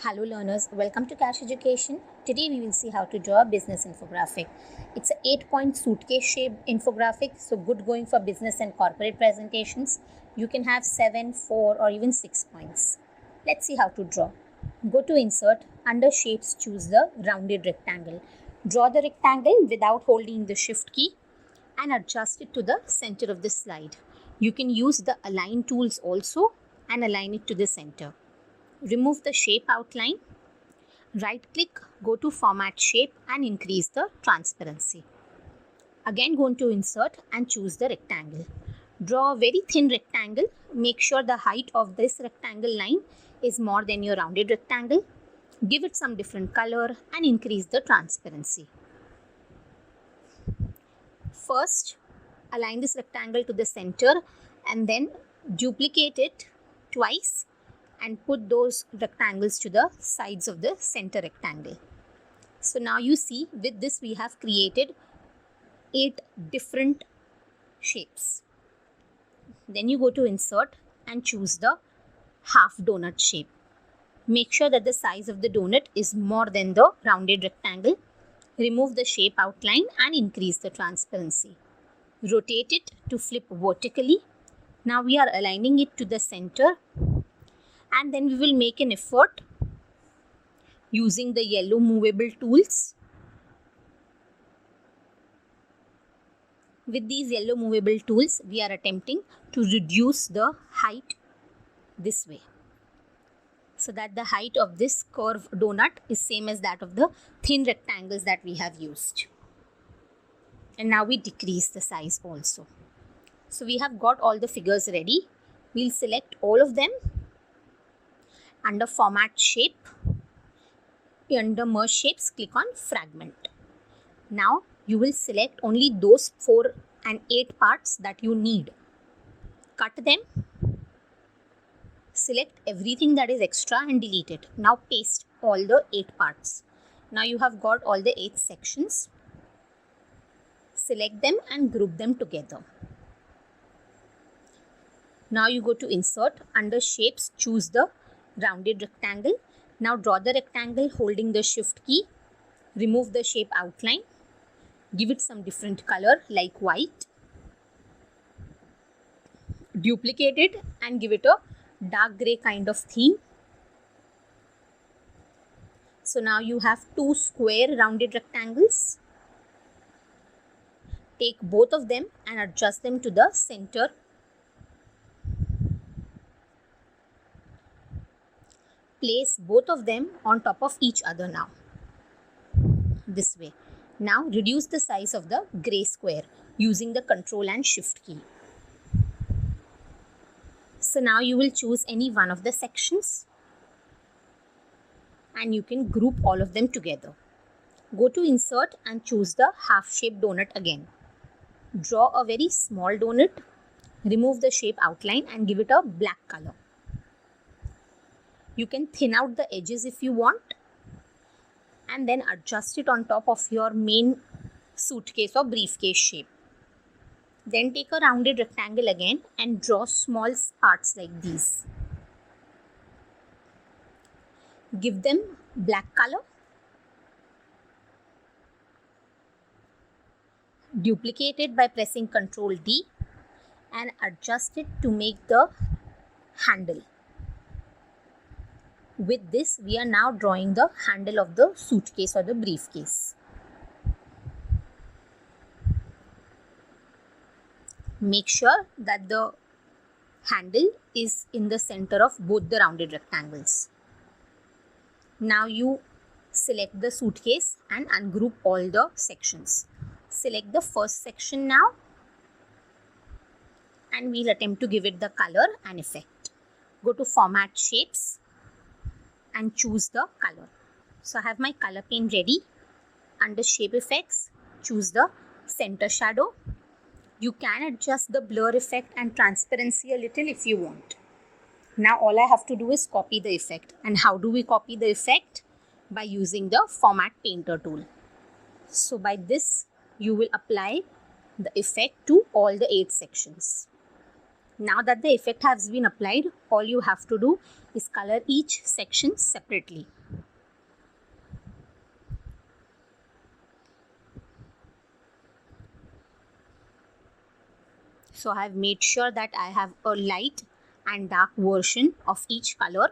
Hello learners, welcome to Cash Education. Today we will see how to draw a business infographic. It's an 8-point suitcase shaped infographic, so good going for business and corporate presentations. You can have 7, 4 or even 6 points. Let's see how to draw. Go to Insert, under Shapes choose the rounded rectangle. Draw the rectangle without holding the Shift key and adjust it to the center of the slide. You can use the Align tools also and align it to the center. Remove the shape outline, right click, go to Format Shape and increase the transparency. Again go into Insert and choose the rectangle. Draw a very thin rectangle. Make sure the height of this rectangle line is more than your rounded rectangle. Give it some different color and increase the transparency. First, align this rectangle to the center and then duplicate it twice and put those rectangles to the sides of the center rectangle. So now you see, with this we have created 8 different shapes. Then you go to Insert and choose the half donut shape. Make sure that the size of the donut is more than the rounded rectangle. Remove the shape outline and increase the transparency. Rotate it to flip vertically. Now we are aligning it to the center. And then we will make an effort using the yellow movable tools. With these yellow movable tools, we are attempting to reduce the height this way, so that the height of this curved donut is same as that of the thin rectangles that we have used. And now we decrease the size also. So we have got all the figures ready. We'll select all of them. Under Format Shape, under Merge Shapes, click on Fragment. Now you will select only those 4 and 8 parts that you need. Cut them. Select everything that is extra and delete it. Now paste all the 8 parts. Now you have got all the 8 sections. Select them and group them together. Now you go to Insert, under Shapes, choose the rounded rectangle. Now draw the rectangle holding the Shift key. Remove the shape outline. Give it some different color like white. Duplicate it and give it a dark grey kind of theme. So now you have 2 square rounded rectangles. Take both of them and adjust them to the center. Place both of them on top of each other now, this way. Now reduce the size of the grey square using the Control and Shift key. So now you will choose any one of the sections and you can group all of them together. Go to Insert and choose the half-shaped donut again. Draw a very small donut. Remove the shape outline and give it a black color. You can thin out the edges if you want and then adjust it on top of your main suitcase or briefcase shape. Then take a rounded rectangle again and draw small parts like these. Give them black color. Duplicate it by pressing Ctrl D and adjust it to make the handle. With this, we are now drawing the handle of the suitcase or the briefcase. Make sure that the handle is in the center of both the rounded rectangles. Now you select the suitcase and ungroup all the sections. Select the first section now and we'll attempt to give it the color and effect. Go to Format Shapes and choose the color. So I have my color pane ready. Under Shape Effects, choose the center shadow. You can adjust the blur effect and transparency a little if you want. Now all I have to do is copy the effect. And how do we copy the effect? By using the Format Painter tool. So by this, you will apply the effect to all the 8 sections. Now that the effect has been applied, all you have to do is color each section separately. So I have made sure that I have a light and dark version of each color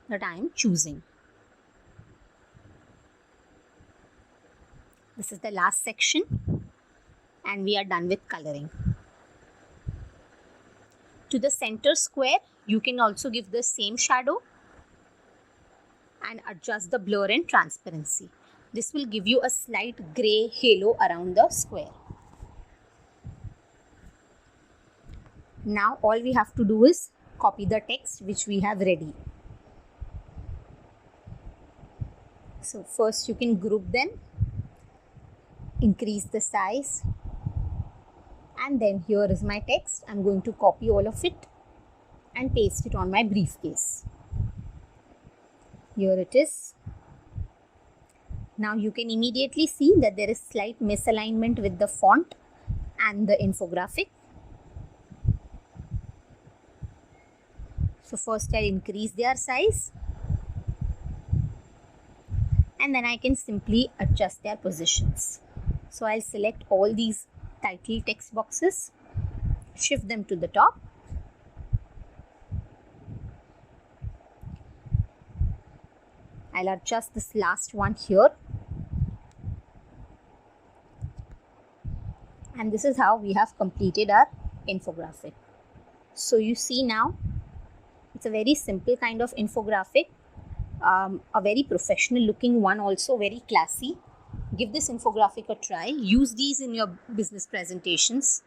that I am choosing. This is the last section and we are done with coloring. To the center square, you can also give the same shadow and adjust the blur and transparency. This will give you a slight grey halo around the square. Now all we have to do is copy the text which we have ready. So first you can group them, increase the size, and then here is my text. I'm going to copy all of it and paste it on my briefcase. Here it is. Now you can immediately see that there is slight misalignment with the font and the infographic. So first I'll increase their size and then I can simply adjust their positions. So I'll select all these title text boxes, shift them to the top. I'll adjust this last one here. And this is how we have completed our infographic. So you see now, it's a very simple kind of infographic, a very professional looking one, also very classy. Give this infographic a try. Use these in your business presentations.